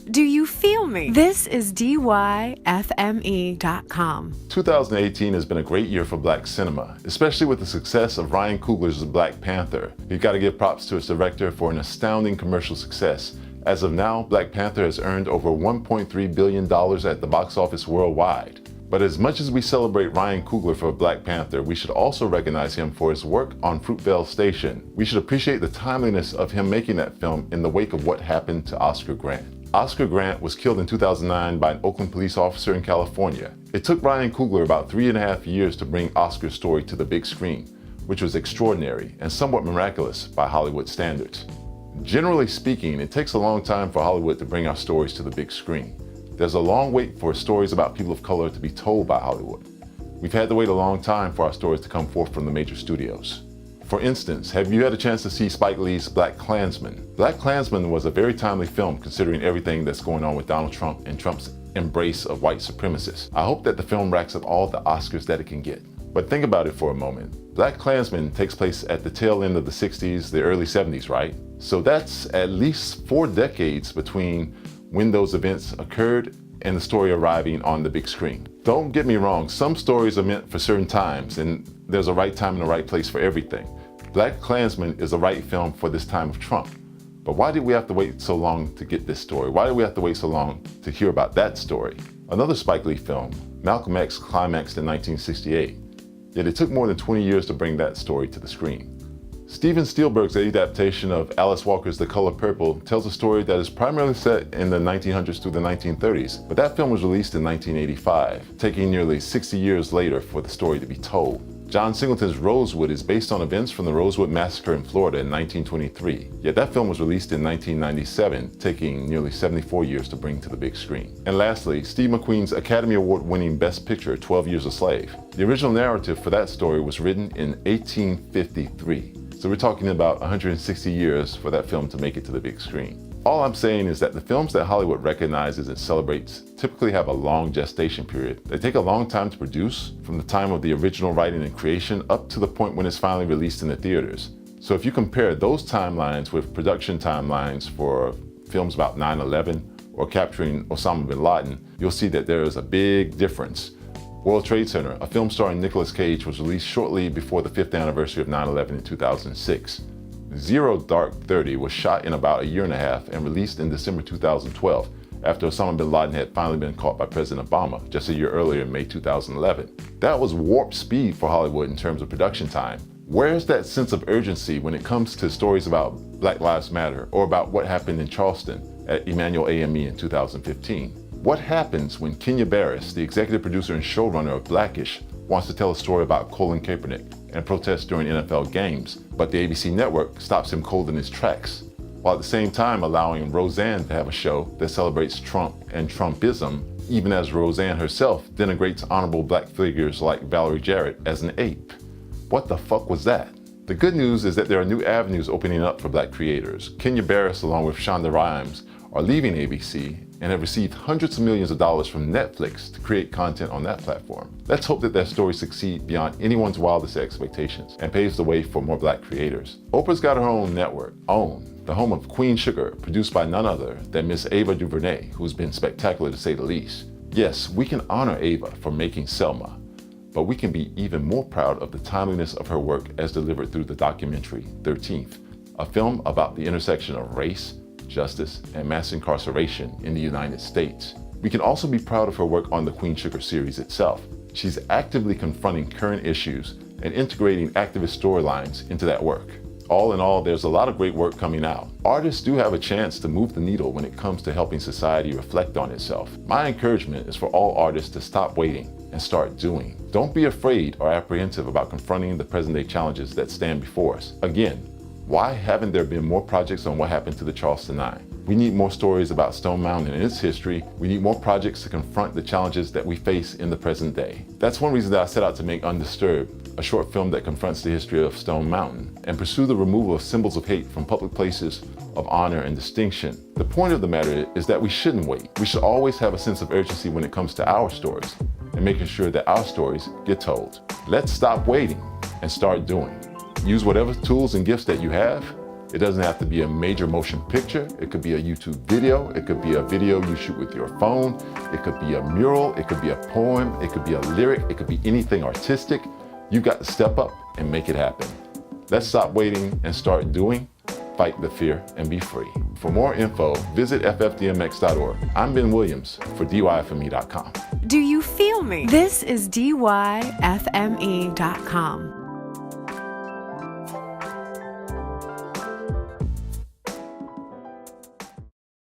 Do you feel me? This is DYFME.com. 2018 has been a great year for Black cinema, especially with the success of Ryan Coogler's Black Panther. You've got to give props to its director for an astounding commercial success. As of now, Black Panther has earned over $1.3 billion at the box office worldwide. But as much as we celebrate Ryan Coogler for Black Panther, we should also recognize him for his work on Fruitvale Station. We should appreciate the timeliness of him making that film in the wake of what happened to Oscar Grant. Oscar Grant was killed in 2009 by an Oakland police officer in California. It took Ryan Coogler about 3.5 years to bring Oscar's story to the big screen, which was extraordinary and somewhat miraculous by Hollywood standards. Generally speaking, it takes a long time for Hollywood to bring our stories to the big screen. There's a long wait for stories about people of color to be told by Hollywood. We've had to wait a long time for our stories to come forth from the major studios. For instance, have you had a chance to see Spike Lee's BlacKkKlansman? BlacKkKlansman was a very timely film considering everything that's going on with Donald Trump and Trump's embrace of white supremacists. I hope that the film racks up all the Oscars that it can get. But think about it for a moment. BlacKkKlansman takes place at the tail end of the 60s, the early 70s, right? So that's at least 4 decades between when those events occurred and the story arriving on the big screen. Don't get me wrong, some stories are meant for certain times and there's a right time and a right place for everything. BlacKkKlansman is the right film for this time of Trump. But why did we have to wait so long to get this story? Why did we have to wait so long to hear about that story? Another Spike Lee film, Malcolm X, climaxed in 1968. Yet it took more than 20 years to bring that story to the screen. Steven Spielberg's adaptation of Alice Walker's The Color Purple tells a story that is primarily set in the 1900s through the 1930s, but that film was released in 1985, taking nearly 60 years later for the story to be told. John Singleton's Rosewood is based on events from the Rosewood Massacre in Florida in 1923, yet that film was released in 1997, taking nearly 74 years to bring to the big screen. And lastly, Steve McQueen's Academy Award-winning Best Picture, 12 Years a Slave. The original narrative for that story was written in 1853. So we're talking about 160 years for that film to make it to the big screen. All I'm saying is that the films that Hollywood recognizes and celebrates typically have a long gestation period. They take a long time to produce, from the time of the original writing and creation up to the point when it's finally released in the theaters. So if you compare those timelines with production timelines for films about 9/11 or capturing Osama bin Laden, you'll see that there is a big difference. World Trade Center, a film starring Nicolas Cage, was released shortly before the 5th anniversary of 9/11 in 2006. Zero Dark 30 was shot in about 1.5 years and released in December 2012, after Osama bin Laden had finally been caught by President Obama just a year earlier in May 2011. That was warp speed for Hollywood in terms of production time. Where's that sense of urgency when it comes to stories about Black Lives Matter or about what happened in Charleston at Emanuel AME in 2015? What happens when Kenya Barris, the executive producer and showrunner of Blackish, wants to tell a story about Colin Kaepernick and protests during NFL games, but the ABC network stops him cold in his tracks, while at the same time allowing Roseanne to have a show that celebrates Trump and Trumpism, even as Roseanne herself denigrates honorable Black figures like Valerie Jarrett as an ape? What the fuck was that? The good news is that there are new avenues opening up for Black creators. Kenya Barris, along with Shonda Rhimes, are leaving ABC and have received hundreds of millions of dollars from Netflix to create content on that platform. Let's hope that their stories succeed beyond anyone's wildest expectations and paves the way for more Black creators. Oprah's got her own network, OWN, the home of Queen Sugar, produced by none other than Miss Ava DuVernay, who's been spectacular to say the least. Yes, we can honor Ava for making Selma, but we can be even more proud of the timeliness of her work as delivered through the documentary 13th, a film about the intersection of race, justice, and mass incarceration in the United States. We can also be proud of her work on the Queen Sugar series itself. She's actively confronting current issues and integrating activist storylines into that work. All in all, there's a lot of great work coming out. Artists do have a chance to move the needle when it comes to helping society reflect on itself. My encouragement is for all artists to stop waiting and start doing. Don't be afraid or apprehensive about confronting the present-day challenges that stand before us. Again, why haven't there been more projects on what happened to the Charleston 9? We need more stories about Stone Mountain and its history. We need more projects to confront the challenges that we face in the present day. That's one reason that I set out to make Undisturbed, a short film that confronts the history of Stone Mountain and pursue the removal of symbols of hate from public places of honor and distinction. The point of the matter is that we shouldn't wait. We should always have a sense of urgency when it comes to our stories and making sure that our stories get told. Let's stop waiting and start doing. Use whatever tools and gifts that you have It doesn't have to be a major motion picture. It could be a YouTube video. It could be a video you shoot with your phone. It could be a mural. It could be a poem. It could be a lyric. It could be anything artistic. You've got to step up and make it happen. Let's stop waiting and start doing. Fight the fear and be free. For more info, visit ffdmx.org. I'm Ben Williams for DYFME.com. Do you feel me? This is DYFME.com.